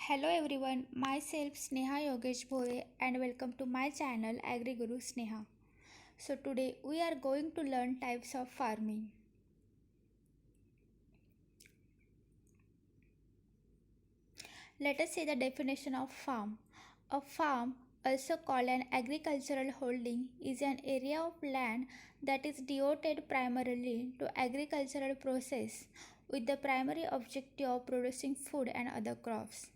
Hello everyone, myself Sneha Yogesh Bhore and welcome to my channel AgriGuru Sneha. So today we are going to learn types of farming. Let us see the definition of farm. A farm, also called an agricultural holding, is an area of land that is devoted primarily to agricultural process with the primary objective of producing food and other crops.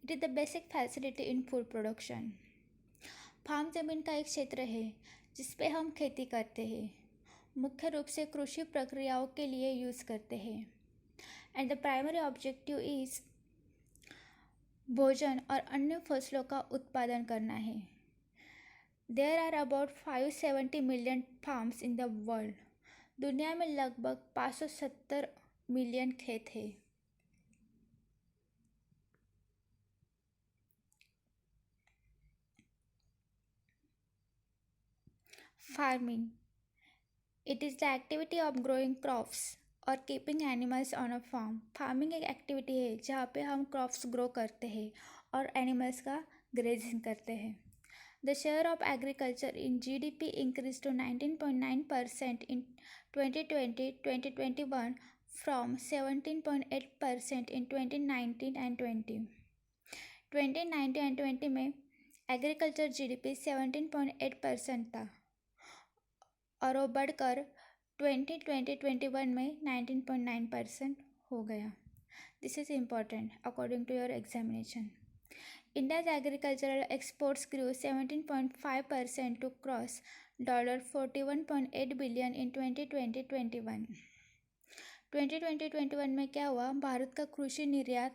It is the basic facility in food production. Farm ज़मीन का एक क्षेत्र है जिस पे हम खेती करते हैं, मुख्य रूप से कृषि प्रक्रियाओं के लिए यूज़ करते हैं and the primary objective is भोजन और अन्य फसलों का उत्पादन करना है. There are about 570 million farms in the world. दुनिया में लगभग 570 मिलियन खेत हैं. Farming, it is the activity of growing crops और keeping animals on a farm. Farming एक एक्टिविटी है जहाँ पे हम क्रॉप्स ग्रो करते हैं और एनिमल्स का ग्रेजिंग करते हैं. The share of agriculture in GDP increase to 19.9% in 2020-2021 from 17.8% in 2019 and 2019 and 20 में एग्रीकल्चर GDP 17.8% था और वो बढ़कर 2020-21 में 19.9% हो गया. This is important according to your examination. India's agricultural exports grew 17.5% to cross $41.8 billion in 2020-21. 2020-21 में क्या हुआ? भारत का कृषि निर्यात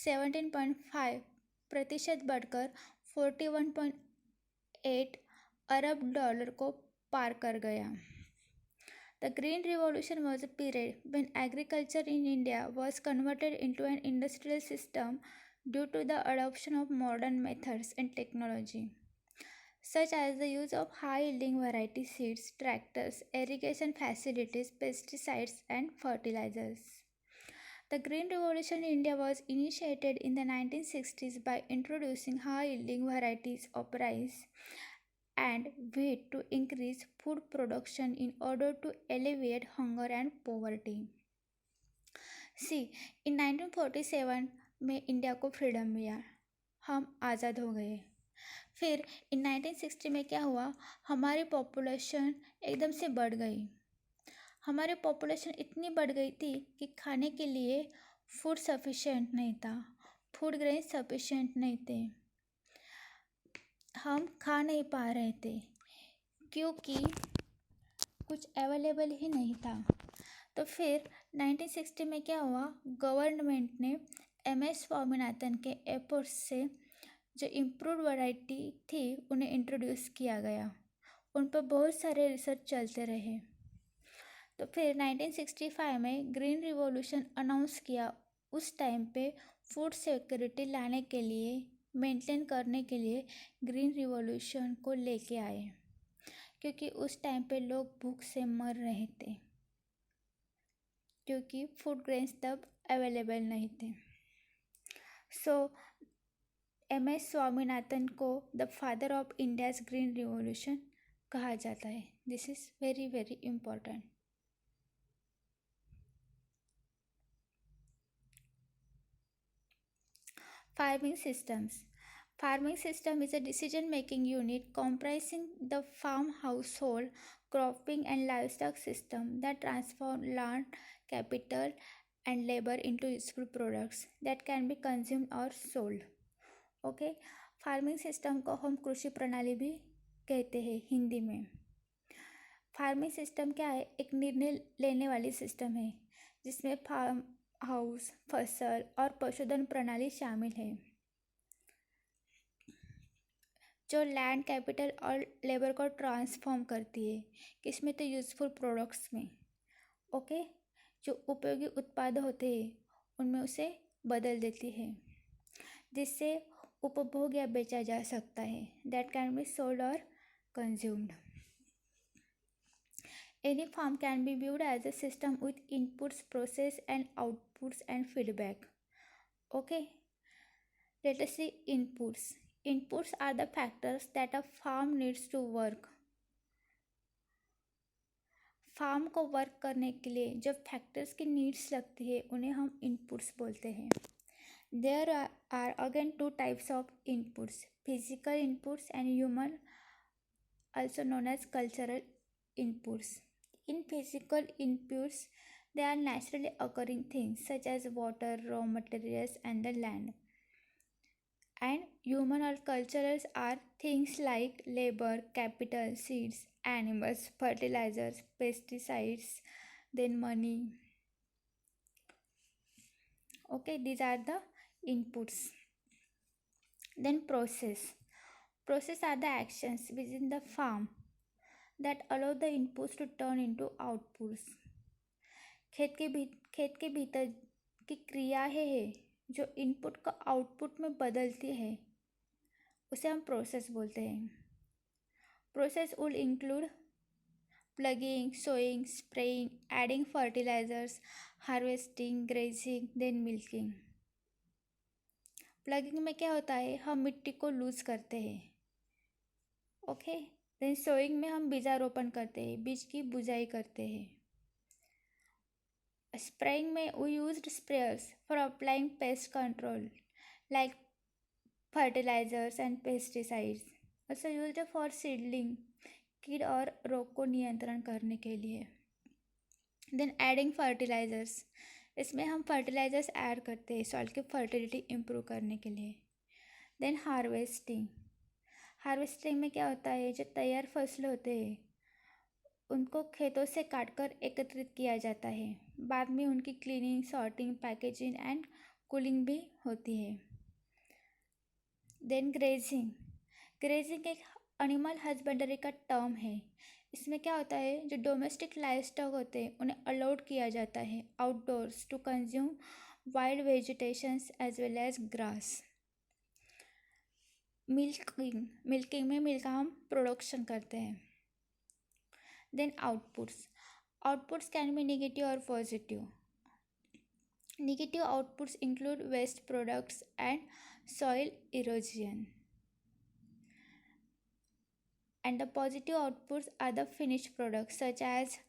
17.5% बढ़कर 41.8 अरब डॉलर को पार कर गया. The Green Revolution was a period when agriculture in India was converted into an industrial system due to the adoption of modern methods and technology, such as the use of high-yielding variety seeds, tractors, irrigation facilities, pesticides, and fertilizers. The Green Revolution in India was initiated in the 1960s by introducing high-yielding varieties of rice and wheat to increase food production in order to alleviate hunger and poverty. See, in 1947 में India को freedom मिला, हम आज़ाद हो गए. फिर इन 1960 में क्या हुआ? हमारी पॉपुलेशन एकदम से बढ़ गई. हमारी पॉपुलेशन इतनी बढ़ गई थी कि खाने के लिए फूड सफिशिएंट नहीं था, फूड ग्रेन सफिशिएंट नहीं थे, हम खा नहीं पा रहे थे क्योंकि कुछ अवेलेबल ही नहीं था. तो फिर 1960 में क्या हुआ? गवर्नमेंट ने MS स्वामीनाथन के एफर्ट्स से जो इम्प्रूव्ड वैरायटी थी उन्हें इंट्रोड्यूस किया गया. उन पर बहुत सारे रिसर्च चलते रहे. तो फिर 1965 में ग्रीन रिवॉल्यूशन अनाउंस किया. उस टाइम पे फूड सिक्योरिटी लाने के लिए, मेंटेन करने के लिए ग्रीन रिवॉल्यूशन को लेके आए, क्योंकि उस टाइम पे लोग भूख से मर रहे थे क्योंकि फूड ग्रेन्स तब अवेलेबल नहीं थे. सो MS स्वामीनाथन को the father of India's green revolution कहा जाता है. This is very very important. Farming systems. Farming system is a decision-making unit comprising the farm, household, cropping and livestock system that transform land, capital and labor into useful products that can be consumed or sold. Okay, farming system को हम कृषि प्रणाली भी कहते हैं हिंदी में. Farming system क्या है? एक निर्णय लेने वाली सिस्टम है जिसमें फार्म हाउस, फसल और पशुधन प्रणाली शामिल है, जो लैंड, कैपिटल और लेबर को ट्रांसफॉर्म करती है. किसमें? तो यूज़फुल प्रोडक्ट्स में. ओके, जो उपयोगी उत्पाद होते हैं उनमें उसे बदल देती है जिससे उपभोग या बेचा जा सकता है. दैट कैन बी सोल्ड और consumed. Any farm can be viewed as a system with inputs, process and outputs and feedback. Okay. Let us see inputs. Inputs are the factors that a farm needs to work. Farm को work करने के लिए जो factors की needs लगती है उन्हें हम इनपुट्स बोलते हैं. There are again two types of inputs, physical inputs and human, also known as cultural inputs. In physical inputs, they are naturally occurring things such as water, raw materials, and the land. And human or culturals are things like labor, capital, seeds, animals, fertilizers, pesticides, then money. Okay, these are the inputs. Then process. Process are the actions within the farm that allow the inputs to turn into outputs. खेत के भीतर की क्रिया है जो input को output में बदलती है, उसे हम प्रोसेस बोलते हैं. Process would include ploughing, sowing, spraying, adding fertilisers, harvesting, grazing, then milking. Ploughing में क्या होता है, हम मिट्टी को लूज करते हैं. ओके. देन सोइंग में हम बीजारोपण करते हैं, बीज की बुझाई करते हैं. Spraying में we used sprayers for applying pest control like fertilizers and pesticides. Also used for seedling, कीड़ और रोग को नियंत्रण करने के लिए. Then adding fertilizers, इसमें हम फर्टिलाइजर्स ऐड करते हैं सॉइल की फर्टिलिटी इम्प्रूव करने के लिए. Then harvesting. हार्वेस्टिंग में क्या होता है, जो तैयार फसल होते हैं उनको खेतों से काटकर एकत्रित किया जाता है. बाद में उनकी cleaning, sorting, packaging and cooling भी होती है. Then grazing. ग्रेजिंग एक एनिमल हस्बेंड्री का टर्म है. इसमें क्या होता है, जो डोमेस्टिक लाइव स्टॉक होते हैं उन्हें अलाउड किया जाता है outdoors to consume wild vegetations as well as grass. Milking में मिल्क का हम प्रोडक्शन करते हैं. Then outputs. Outputs can be negative or positive. Negative outputs include waste products and soil erosion. And the positive outputs are the finished products such as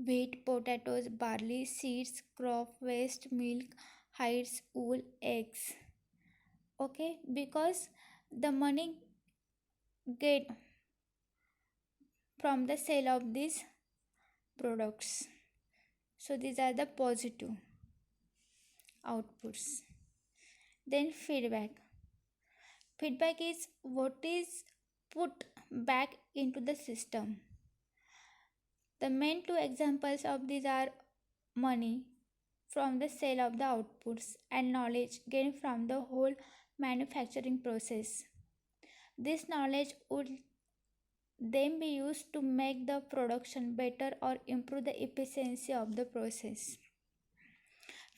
wheat, potatoes, barley, seeds, crop waste, milk, hides, wool, eggs. Okay, because the money get from the sale of these products. So these are the positive outputs. Then feedback. Feedback is what is put back into the system. The main two examples of these are money from the sale of the outputs and knowledge gained from the whole manufacturing process. This knowledge would then be used to make the production better or improve the efficiency of the process.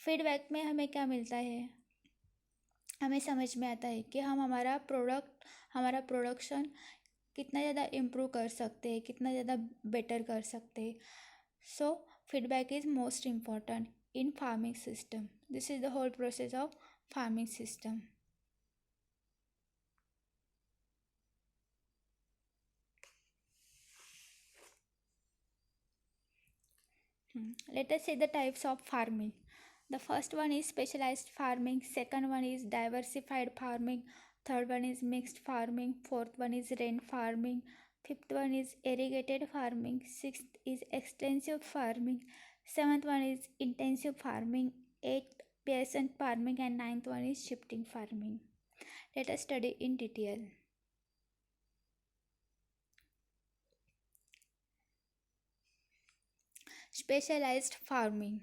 Feedback में हमें क्या मिलता है, हमें समझ में आता है कि हम हमारा प्रोडक्शन कितना ज़्यादा इम्प्रूव कर सकते हैं, कितना ज़्यादा बेटर कर सकते हैं. So feedback is most important in farming system. This is the whole process of farming system. Let us see the types of farming. The first one is specialized farming, second one is diversified farming, third one is mixed farming, fourth one is rain farming, fifth one is irrigated farming, sixth is extensive farming, seventh one is intensive farming, eighth peasant farming, and ninth one is shifting farming. Let us study in detail. Specialized farming.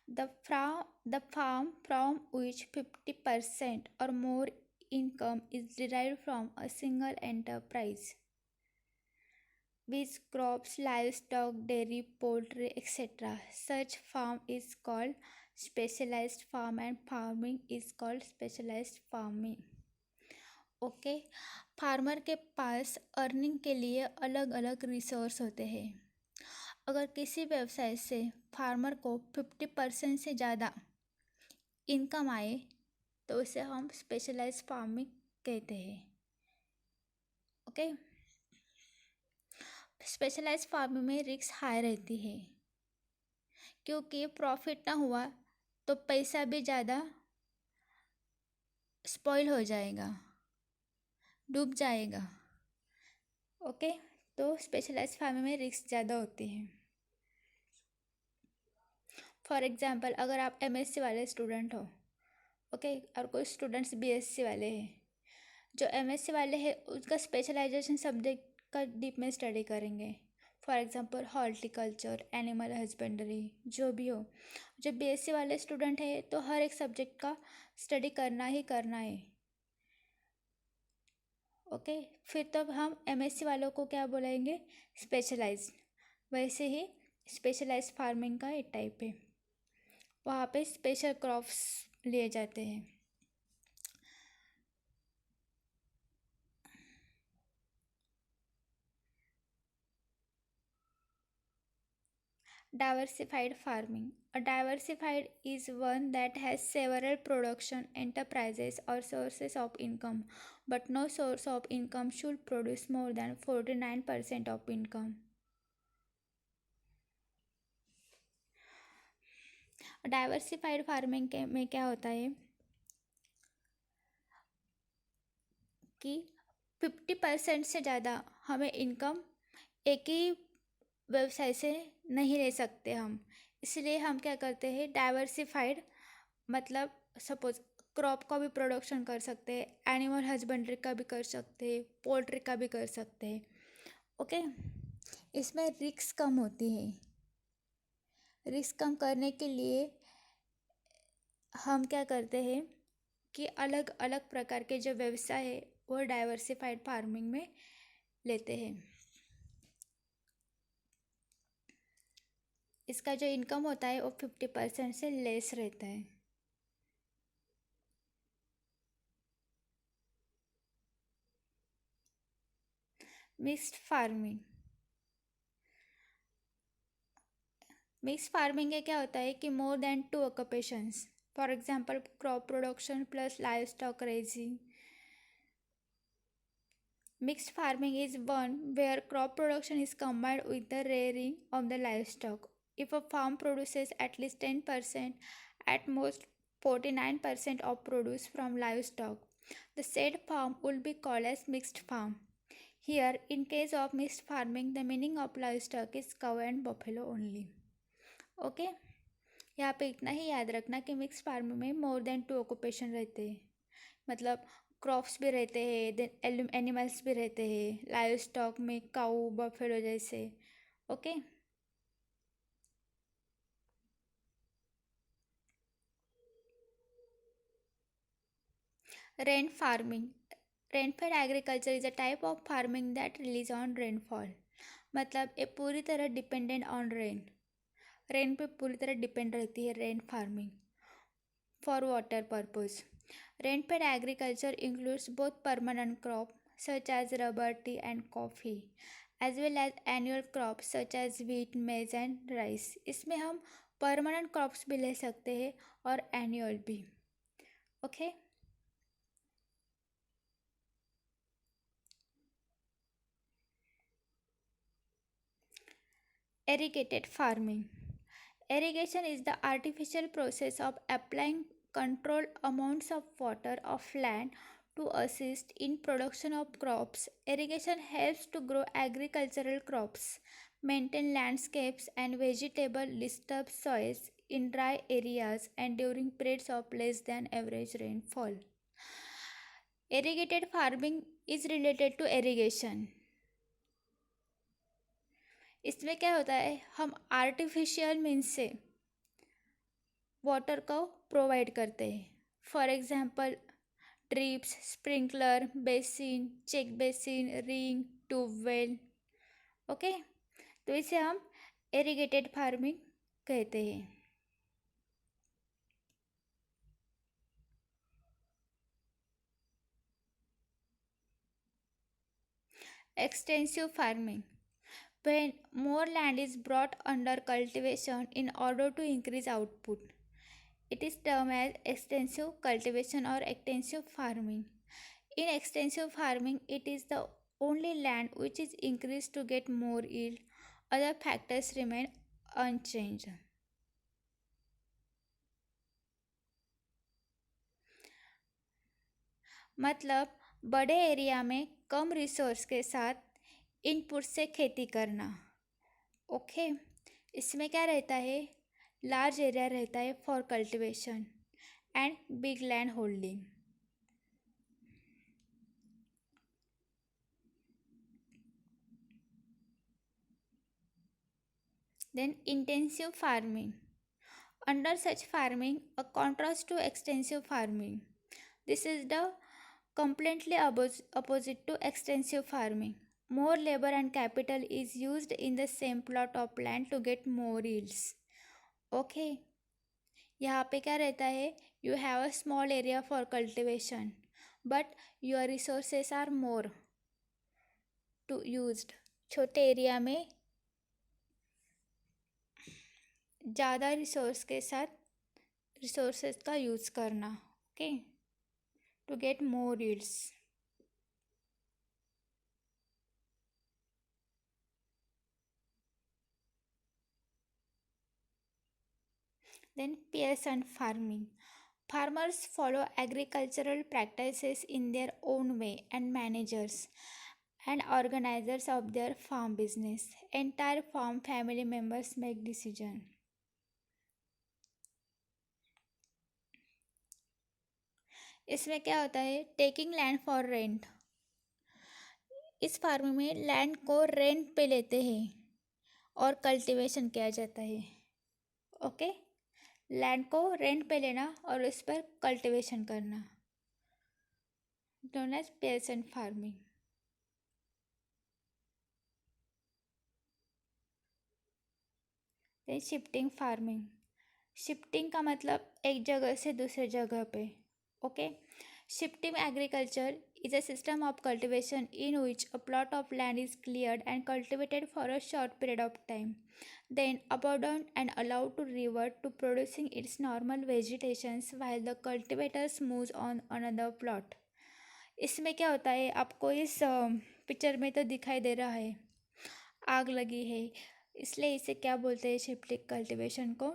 The farm from which 50% or more income is derived from a single enterprise, with crops, livestock, dairy, poultry, etc. Such farm is called specialized farm and farming is called specialized farming. Okay. Farmer के पास earning के लिए अलग अलग resource होते हैं. अगर किसी व्यवसाय से फार्मर को 50% से ज़्यादा इनकम आए तो उसे हम स्पेशलाइज फार्मिंग कहते हैं। ओके। स्पेशलाइज फार्मिंग में रिस्क हाई रहती है, क्योंकि प्रॉफिट ना हुआ तो पैसा भी ज़्यादा स्पॉइल हो जाएगा, डूब जाएगा। ओके। तो स्पेशलाइज फार्मिंग में रिस्क ज़्यादा होती है। फॉर एग्जांपल, अगर आप एमएससी वाले स्टूडेंट हो, ओके, और कोई स्टूडेंट्स बीएससी वाले हैं, जो एमएससी वाले हैं उसका स्पेशलाइजेशन सब्जेक्ट का डीप में स्टडी करेंगे। For example horticulture, animal husbandry, जो भी हो। जो बीएससी वाले स्टूडेंट है तो हर एक सब्जेक्ट का स्टडी करना ही करना है। ओके। फिर तब हम एमएससी वालों को क्या बोलेंगे? स्पेशलाइज्ड। वैसे ही स्पेशलाइज्ड फार्मिंग का एक टाइप है, वहाँ पे स्पेशल क्रॉप्स लिए जाते हैं। Diversified farming. A diversified is one that has several production enterprises or sources of income, but no source of income should produce more than 49% of income. Diversified farming के में क्या होता है कि 50% से ज़्यादा हमें इनकम एक ही व्यवसाय से नहीं ले सकते हम। इसलिए हम क्या करते हैं, डाइवर्सिफाइड मतलब सपोज क्रॉप का भी प्रोडक्शन कर सकते हैं, एनिमल हस्बेंड्री का भी कर सकते हैं, पोल्ट्री का भी कर सकते हैं। ओके। इसमें रिस्क कम होती है। रिस्क कम करने के लिए हम क्या करते हैं कि अलग अलग प्रकार के जो व्यवसाय है वो डाइवर्सिफाइड फार्मिंग में लेते हैं। इसका जो इनकम होता है वो 50% से लेस रहता है। Mixed farming. मिक्स फार्मिंग में क्या होता है कि more than 2 occupations, for example crop production plus live stock raising. Mixed farming is one where crop production is combined with the rearing of the livestock. If a farm produces at least 10%, at most 49% of produce from livestock, the said farm will be called as mixed farm. Here, in case of mixed farming, the meaning of livestock is cow and buffalo only. Okay? यहाँ पे इतना ही याद रखना कि mix farm में more than 2 occupation रहते हैं, मतलब क्रॉप्स भी रहते हैं, देन एनिमल्स भी रहते हैं, लाइव स्टॉक में काऊ बफेलो जैसे। Okay. Rain farming. Rainfed agriculture is a type of farming that release on rainfall. मतलब ये पूरी तरह डिपेंडेंट ऑन रेन, रेन पे पूरी तरह डिपेंड रहती है rain farming for water purpose. Rainfed agriculture includes both permanent crops such as rubber, tea, and coffee, as well as annual crops such as wheat, maize, and rice. इसमें हम permanent crops भी ले सकते हैं और annual भी। Okay. Irrigated farming. Irrigation is the artificial process of applying controlled amounts of water of land to assist in production of crops. Irrigation helps to grow agricultural crops, maintain landscapes and vegetable disturb soils in dry areas and during periods of less than average rainfall. Irrigated farming is related to irrigation. इसमें क्या होता है, हम artificial means से water को provide करते हैं। For example drips, sprinkler, basin, check basin, ring, tubewell. Okay. तो इसे हम इरिगेटेड फार्मिंग कहते हैं। Extensive farming, when more land is brought under cultivation in order to increase output. It is termed as extensive cultivation or extensive farming. In extensive farming, it is the only land which is increased to get more yield. Other factors remain unchanged. मतलब बड़े area में कम resource के साथ input से खेती करना। Okay, इसमें क्या रहता है, लार्ज एरिया रहता है for cultivation and big land holding. Then intensive farming. Under such farming, a contrast to extensive farming. This is the completely opposite to extensive farming. More labor and capital is used in the same plot of land to get more yields. Okay, यहाँ पे क्या रहता है, you have a small area for cultivation, but your resources are more to used. छोटे area में ज़्यादा resource के साथ रिसोर्सेज का यूज़ करना। Okay, to get more yields. Then peasant farming. Farmers follow agricultural practices in their own way and managers and organizers of their farm business. Entire farm family members make decision. इसमें क्या होता है, taking land for rent. इस farm में land को rent पे लेते हैं और कल्टीवेशन किया जाता है। ओके, लैंड को रेंट पे लेना और उस पर कल्टीवेशन करना, known as peasant farming. Then shifting farming. Shifting का मतलब एक जगह से दूसरे जगह पे। Okay, shifting agriculture is a system of cultivation in which a plot of land is cleared and cultivated for a short period of time, then abandoned and allowed to revert to producing its normal vegetations while the cultivators moves on another plot. इसमें क्या होता है, आपको इस picture में तो दिखाई दे रहा है, आग लगी है, इसलिए इसे क्या बोलते हैं, शिफ्टिंग कल्टिवेशन को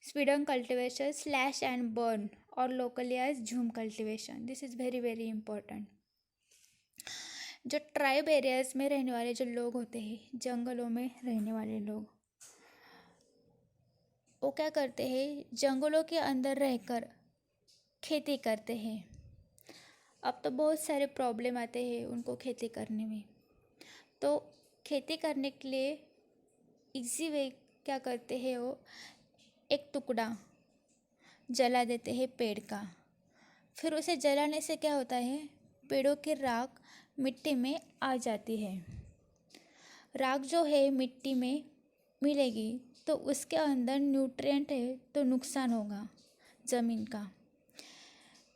Sweden cultivation slash and burn और लोकली एज झूम cultivation. This is very very important. जो ट्राइब एरियाज़ में रहने वाले जो लोग होते हैं, जंगलों में रहने वाले लोग, वो क्या करते हैं, जंगलों के अंदर रहकर खेती करते हैं। अब तो बहुत सारे प्रॉब्लम आते हैं उनको खेती करने में, तो खेती करने के लिए इजी वे क्या करते हैं, वो एक टुकड़ा जला देते हैं पेड़ का। फिर उसे जलाने से क्या होता है, पेड़ों की राख मिट्टी में आ जाती है। राख जो है मिट्टी में मिलेगी तो उसके अंदर न्यूट्रिएंट है तो नुकसान होगा ज़मीन का।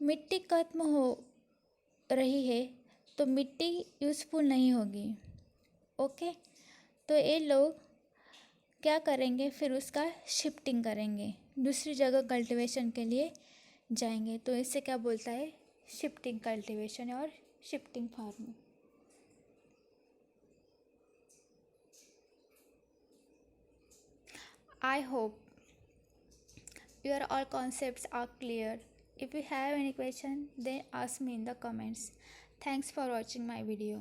मिट्टी खत्म हो रही है तो मिट्टी यूज़फुल नहीं होगी। ओके, तो ये लोग क्या करेंगे, फिर उसका शिफ्टिंग करेंगे, दूसरी जगह कल्टीवेशन के लिए जाएंगे। तो इससे क्या बोलता है, शिफ्टिंग कल्टीवेशन और shifting farming. I hope your all concepts are clear. If you have any question, then ask me in the comments. Thanks for watching my video.